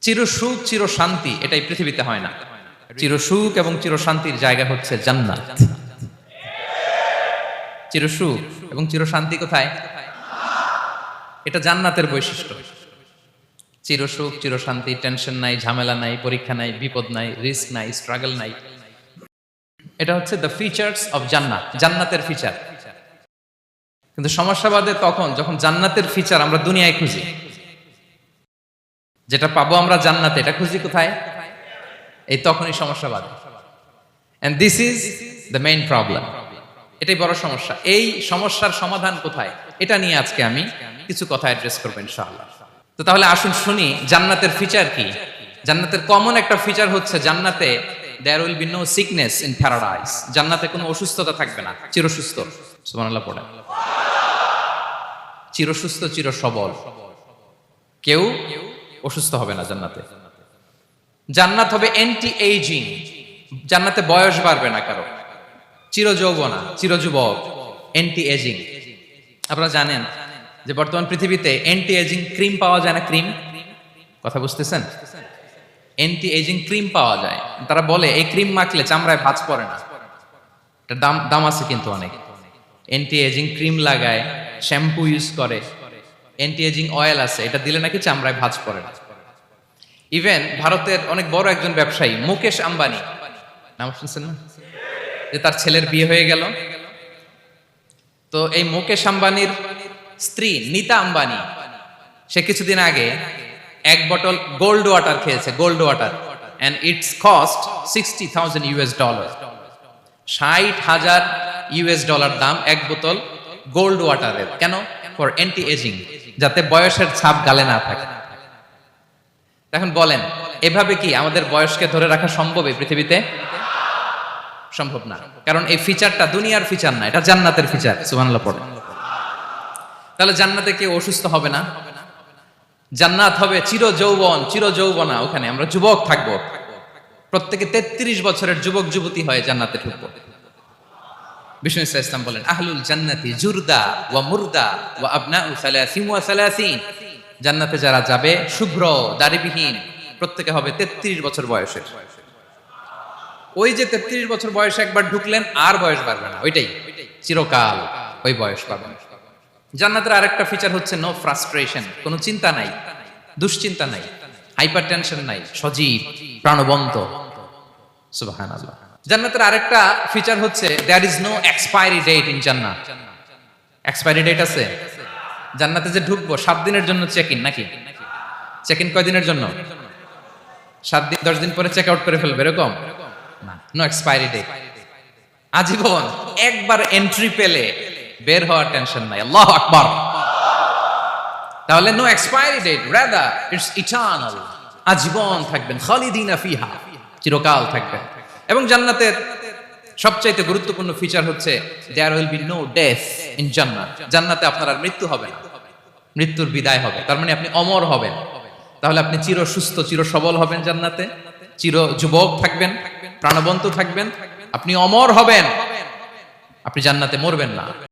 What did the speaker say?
চিরসুখ চিরশান্তি এটাই পৃথিবীতে হয় না। চিরসুখ এবং চিরশান্তির জায়গা হচ্ছে জান্নাত। চিরসুখ এবং চিরশান্তি কোথায়? এটা জান্নাতের বৈশিষ্ট্য। চিরসুখ চিরশান্তি, টেনশন নাই, ঝামেলা নাই, পরীক্ষা নাই, বিপদ নাই, রিস্ক নাই, স্ট্রাগল নাই। এটা হচ্ছে দ্য ফিচার্স অফ জান্নাত, জান্নাতের ফিচার। কিন্তু সমস্যা বাদে তখন যখন জান্নাতের ফিচার আমরা দুনিয়ায় খুঁজি, যেটা পাবো আমরা জান্নাতে, এটা খুঁজি কোথায়? এই তখনই সমস্যা বাদে। And this is the main problem. এটাই বড় সমস্যা। এই সমস্যার সমাধান কোথায়, এটা নিয়ে আজকে আমি কিছু কথা অ্যাড্রেস করবো ইনশাআল্লাহ। তো তাহলে আসুন শুনি জান্নাতের ফিচার কি। জান্নাতের কমন একটা ফিচার হচ্ছে জান্নাতে there will be no sickness in paradise. জান্নাতে কোনো অসুস্থতা থাকবে না, চিরসুস্থ। সুবহানাল্লাহ পড়ে। চিরসুস্থ চির সবল, কেউ অসুস্থ হবে না জান্নাতে। জান্নাত হবে অ্যান্টি এইজিং, জান্নাতে বয়স বাড়বে না কারো। চির যৌবনা, চির যুবক, অ্যান্টি এজিং। আপনারা জানেন যে বর্তমান পৃথিবীতে অ্যান্টি এজিং ক্রিম পাওয়া যায় না? ক্রিম, কথা বুঝতেছেন? অ্যান্টি এজিং ক্রিম পাওয়া যায়। তারা বলে এই ক্রিম মাখলে চামড়ায় ভাঁজ পড়ে না। এটা দাম আছে কিন্তু অনেক। অ্যান্টি এজিং ক্রিম লাগায়, শ্যাম্পু ইউজ করে, অ্যান্টি এজিং অয়েল আছে, এটা দিলে নাকি চামড়ায় ভাঁজ পড়ে না। ইভেন ভারতের অনেক বড় একজন ব্যবসায়ী মুকেশ আম্বানি, নাম শুনছেন না? যে তার ছেলের বিয়ে হয়ে গেল। তো এই মুকেশ আম্বানির স্ত্রী নীতা আম্বানি, সে কিছুদিন আগে এক বোতল গোল্ড ওয়াটার খেয়েছে, gold water, and it's cost $60,000। $60,000 দাম এক বোতল গোল্ড ওয়াটারের। কেন? ফর অ্যান্টি এজিং, যাতে বয়সের ছাপ গালে না থাকে। এখন বলেন, এভাবে কি আমাদের বয়সকে ধরে রাখা সম্ভব এই পৃথিবীতে? সম্ভব না, কারণ এই ফিচারটা দুনিয়ার ফিচার না, এটা জান্নাতের ফিচার। সুবহানাল্লাহ পড়ে। তাহলে জান্নাতে কেউ অসুস্থ হবে না। জান্নাত হবে চির যৌবন, চির যৌবনা। ওখানে আমরা যুবক থাকবো, প্রত্যেকে 33 বছরের যুবক যুবতী হয়ে জান্নাতে ঢুকবো। বিষ্ণু ইসলাম বলেন, আহলুল জান্নাতি জুরদা ওয়া মুরদা ওয়া আবনাউ সালাসিন ওয়া সালাসিন। জান্নাতে যারা যাবে শুভ্র দাড়িবিহীন, প্রত্যেকে হবে 33 বছর বয়সের। ওই যে 33 বছর বয়সে একবার ঢুকলেন, আর বয়স বাড়বে না, ওইটাই চিরকাল ওই বয়স পাবেন। জান্নাতের আরেকটা ফিচার হচ্ছে নো ফ্রাস্ট্রেশন, কোনো চিন্তা নাই, দুশ্চিন্তা নাই, হাইপার টেনশন নাই, সজীব প্রাণবন্ত। সুবহানাল্লাহ। জান্নাতের আরেকটা ফিচার হচ্ছে there is no expiry date in জান্নাত। এক্সপায়ারি ডেট আছে? জান্নাতে যে ঢুকবো 7 দিনের জন্য চেক ইন, নাকি? চেক ইন কয় দিনের জন্য? 7 দিন, 10 দিন পরে চেক আউট করে ফেলবে, এরকম না। নো এক্সপায়ারি ডেট, আজীবন। একবার এন্ট্রি পেলে বের হওয়ার টেনশন নাই। আল্লাহু আকবার। তাহলে no expiry date, rather it's eternal. আজীবন থাকবেন, খালিদিনা ফিহা, চিরকাল থাকবেন। এবং জান্নাতের সবচাইতে গুরুত্বপূর্ণ ফিচার হচ্ছে there will be no death in জান্নাত। জান্নাতে আপনার আর মৃত্যু হবে না, মৃত্যুর বিদায় হবে। তার মানে আপনি অমর হবেন। তাহলে আপনি চির সুস্থ চির সবল হবেন জান্নাতে, চির যুবক থাকবেন, প্রাণবন্ত থাকবেন, আপনি অমর হবেন, আপনি জান্নাতে মরবেন না।